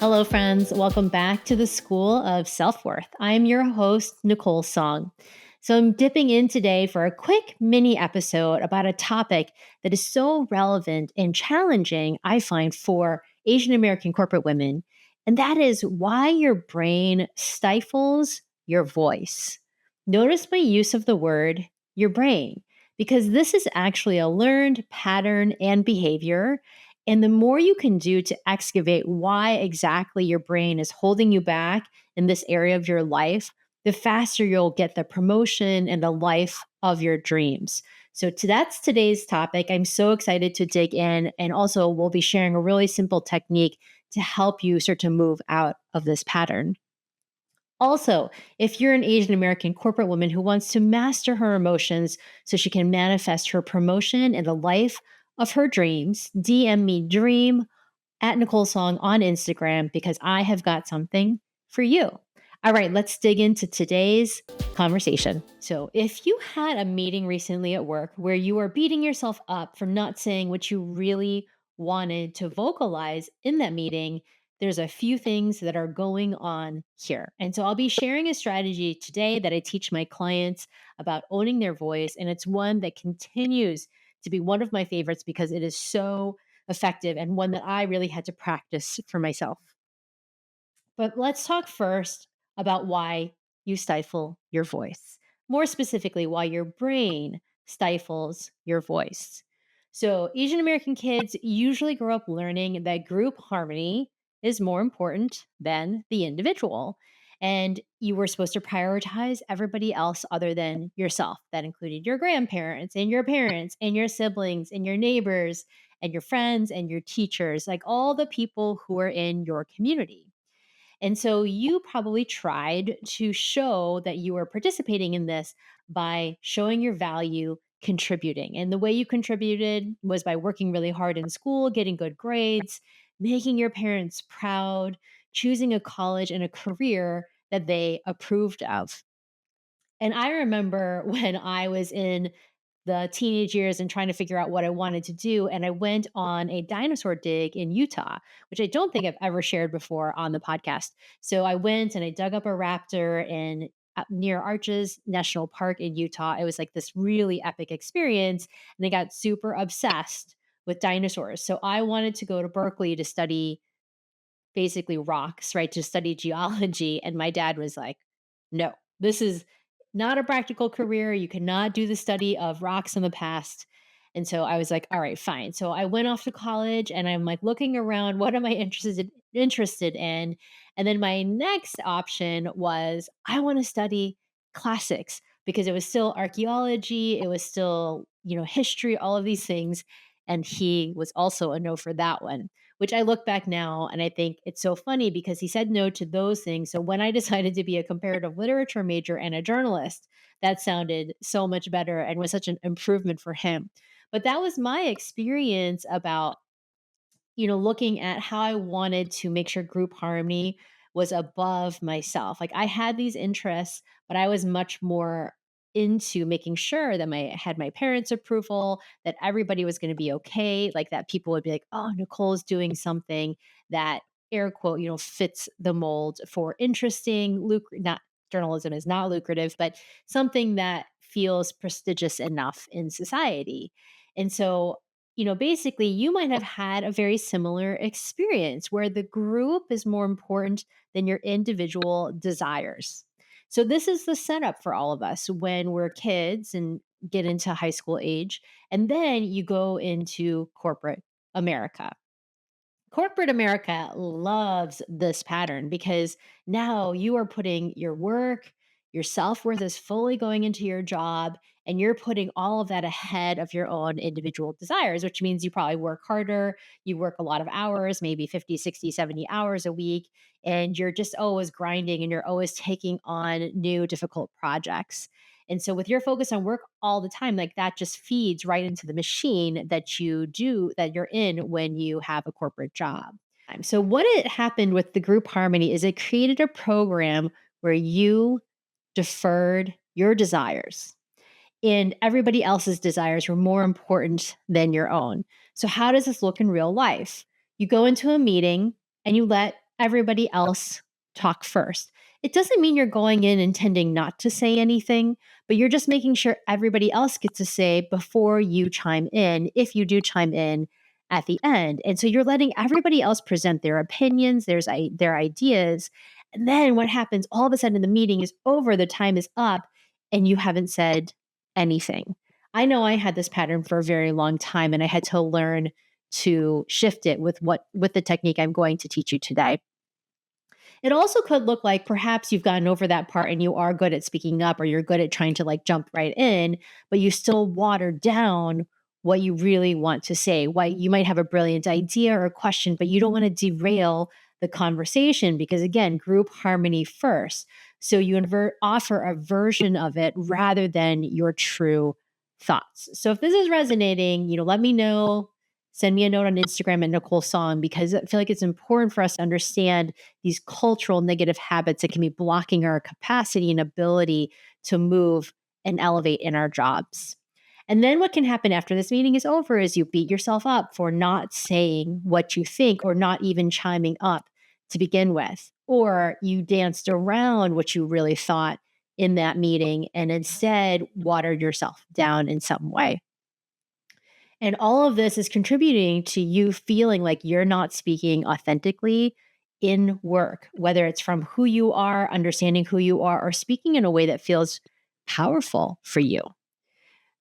Hello, friends. Welcome back to the School of Self-Worth. I'm your host, Nicole Song. So I'm dipping in today for a quick mini episode about a topic that is so relevant and challenging, I find, for Asian American corporate women. And that is why your brain stifles your voice. Notice my use of the word your brain, because this is actually a learned pattern and behavior, and the more you can do to excavate why exactly your brain is holding you back in this area of your life, the faster you'll get the promotion and the life of your dreams. That's today's topic. I'm so excited to dig in. And also, we'll be sharing a really simple technique to help you start to move out of this pattern. Also, if you're an Asian American corporate woman who wants to master her emotions so she can manifest her promotion and the life of her dreams, DM me dream at Nicole Song on Instagram because I have got something for you. All right, let's dig into today's conversation. So, if you had a meeting recently at work where you are beating yourself up for not saying what you really wanted to vocalize in that meeting, there's a few things that are going on here. And so, I'll be sharing a strategy today that I teach my clients about owning their voice. And it's one that continues to be one of my favorites because it is so effective and one that I really had to practice for myself. But let's talk first about why you stifle your voice. More specifically, why your brain stifles your voice. So, Asian American kids usually grow up learning that group harmony is more important than the individual. And you were supposed to prioritize everybody else other than yourself. That included your grandparents and your parents and your siblings and your neighbors and your friends and your teachers, like all the people who are in your community. And so you probably tried to show that you were participating in this by showing your value contributing. And the way you contributed was by working really hard in school, getting good grades, making your parents proud, choosing a college and a career that they approved of. And I remember when I was in the teenage years and trying to figure out what I wanted to do. And I went on a dinosaur dig in Utah, which I don't think I've ever shared before on the podcast. So I went and I dug up a raptor in near Arches National Park in Utah. It was like this really epic experience. And I got super obsessed with dinosaurs. So I wanted to go to Berkeley to study basically rocks, right? To study geology. And my dad was like, no, this is not a practical career. You cannot do the study of rocks in the past. And so I was like, all right, fine. So I went off to college and I'm like looking around, what am I interested in? And then my next option was I want to study classics because it was still archaeology, it was still, history, all of these things. And he was also a no for that one, which I look back now and I think it's so funny because he said no to those things. So when I decided to be a comparative literature major and a journalist, that sounded so much better and was such an improvement for him. But that was my experience about, looking at how I wanted to make sure group harmony was above myself. Like I had these interests, but I was much more into making sure that I had my parents' approval, that everybody was going to be okay, like that people would be like, "Oh, Nicole's doing something that air quote, fits the mold for interesting, not journalism is not lucrative, but something that feels prestigious enough in society." And so basically, you might have had a very similar experience where the group is more important than your individual desires. So, this is the setup for all of us when we're kids and get into high school age. And then you go into corporate America. Corporate America loves this pattern because now you are putting your work, your self worth is fully going into your job, and you're putting all of that ahead of your own individual desires, which means you probably work harder. You work a lot of hours, maybe 50, 60, 70 hours a week, and you're just always grinding and you're always taking on new difficult projects. And so with your focus on work all the time, like that just feeds right into the machine that that you're in when you have a corporate job. So what it happened with the group harmony is it created a program where you deferred your desires and everybody else's desires were more important than your own. So how does this look in real life? You go into a meeting and you let everybody else talk first. It doesn't mean you're going in intending not to say anything, but you're just making sure everybody else gets to say before you chime in, if you do chime in at the end. And so you're letting everybody else present their opinions, their ideas. And then what happens all of a sudden the meeting is over, the time is up, and you haven't said anything. I know I had this pattern for a very long time, and I had to learn to shift it with the technique I'm going to teach you today. It also could look like perhaps you've gotten over that part and you are good at speaking up, or you're good at trying to like jump right in, but you still water down what you really want to say. Why you might have a brilliant idea or a question, but you don't want to derail the conversation because, again, group harmony first. So you offer a version of it rather than your true thoughts. So if this is resonating, let me know. Send me a note on Instagram at Nicole Song, because I feel like it's important for us to understand these cultural negative habits that can be blocking our capacity and ability to move and elevate in our jobs. And then what can happen after this meeting is over is you beat yourself up for not saying what you think or not even chiming up to begin with, or you danced around what you really thought in that meeting and instead watered yourself down in some way. And all of this is contributing to you feeling like you're not speaking authentically in work, whether it's from who you are, understanding who you are, or speaking in a way that feels powerful for you.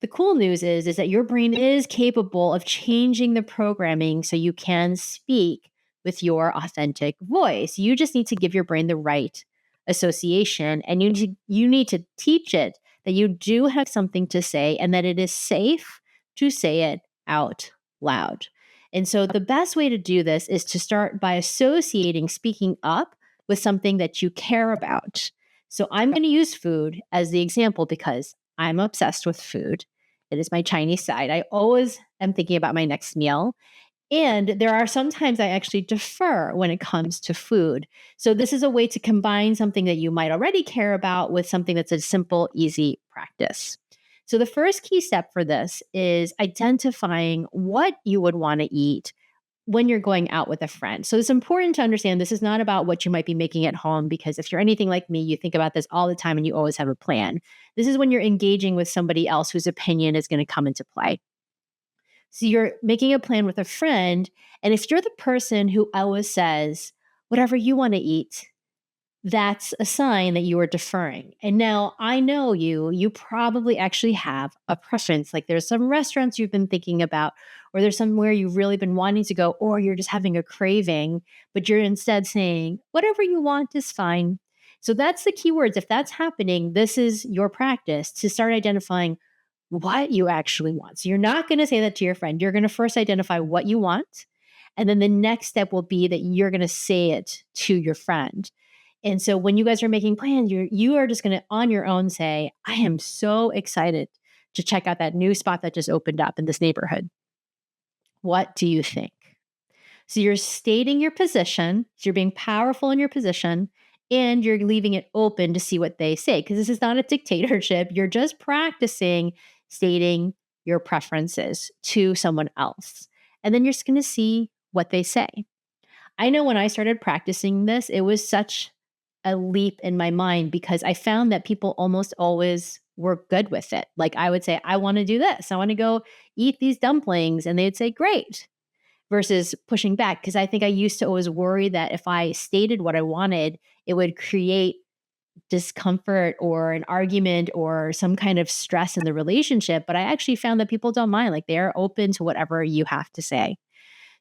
The cool news is that your brain is capable of changing the programming so you can speak with your authentic voice. You just need to give your brain the right association, and you need to teach it that you do have something to say and that it is safe to say it out loud. And so the best way to do this is to start by associating speaking up with something that you care about. So I'm going to use food as the example because I'm obsessed with food. It is my Chinese side. I always am thinking about my next meal. And there are sometimes I actually defer when it comes to food. So this is a way to combine something that you might already care about with something that's a simple, easy practice. So the first key step for this is identifying what you would want to eat when you're going out with a friend. So it's important to understand this is not about what you might be making at home, because if you're anything like me, you think about this all the time and you always have a plan. This is when you're engaging with somebody else whose opinion is going to come into play. So you're making a plan with a friend. And if you're the person who always says, whatever you want to eat, that's a sign that you are deferring. And now I know you probably actually have a preference. Like there's some restaurants you've been thinking about, or there's somewhere you've really been wanting to go, or you're just having a craving, but you're instead saying, whatever you want is fine. So that's the key words. If that's happening, this is your practice to start identifying what you actually want. So you're not going to say that to your friend. You're going to first identify what you want. And then the next step will be that you're going to say it to your friend. And so when you guys are making plans, you are just going to on your own say, I am so excited to check out that new spot that just opened up in this neighborhood. What do you think? So you're stating your position, so you're being powerful in your position, and you're leaving it open to see what they say, because this is not a dictatorship. You're just practicing stating your preferences to someone else. And then you're just going to see what they say. I know when I started practicing this, it was such a leap in my mind because I found that people almost always were good with it. Like I would say, I want to do this. I want to go eat these dumplings. And they'd say, great, versus pushing back. Because I think I used to always worry that if I stated what I wanted, it would create discomfort or an argument or some kind of stress in the relationship. But I actually found that people don't mind. Like they are open to whatever you have to say.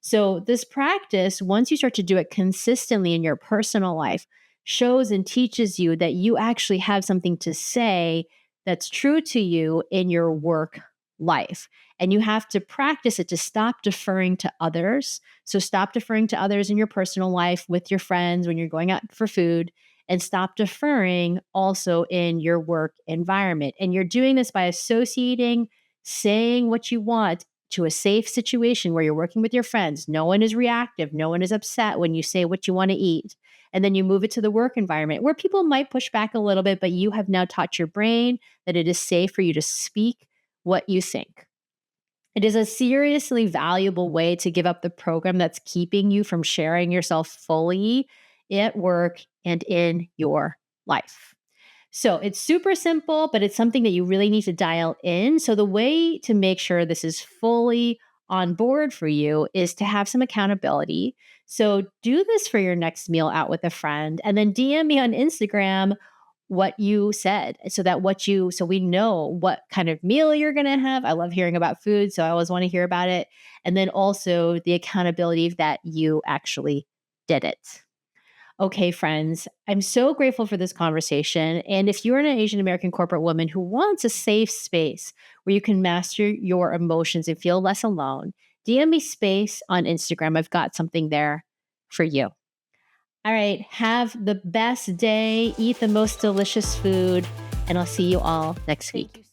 So this practice, once you start to do it consistently in your personal life, shows and teaches you that you actually have something to say that's true to you in your work life. And you have to practice it to stop deferring to others. So stop deferring to others in your personal life with your friends when you're going out for food, and stop deferring also in your work environment. And you're doing this by associating saying what you want to a safe situation where you're working with your friends. No one is reactive. No one is upset when you say what you want to eat. And then you move it to the work environment where people might push back a little bit, but you have now taught your brain that it is safe for you to speak what you think. It is a seriously valuable way to give up the program that's keeping you from sharing yourself fully at work, and in your life. So it's super simple, but it's something that you really need to dial in. So the way to make sure this is fully on board for you is to have some accountability. So do this for your next meal out with a friend and then DM me on Instagram what you said so we know what kind of meal you're going to have. I love hearing about food, so I always want to hear about it. And then also the accountability that you actually did it. Okay, friends, I'm so grateful for this conversation. And if you're an Asian American corporate woman who wants a safe space where you can master your emotions and feel less alone, DM me space on Instagram. I've got something there for you. All right, have the best day, eat the most delicious food, and I'll see you all next week.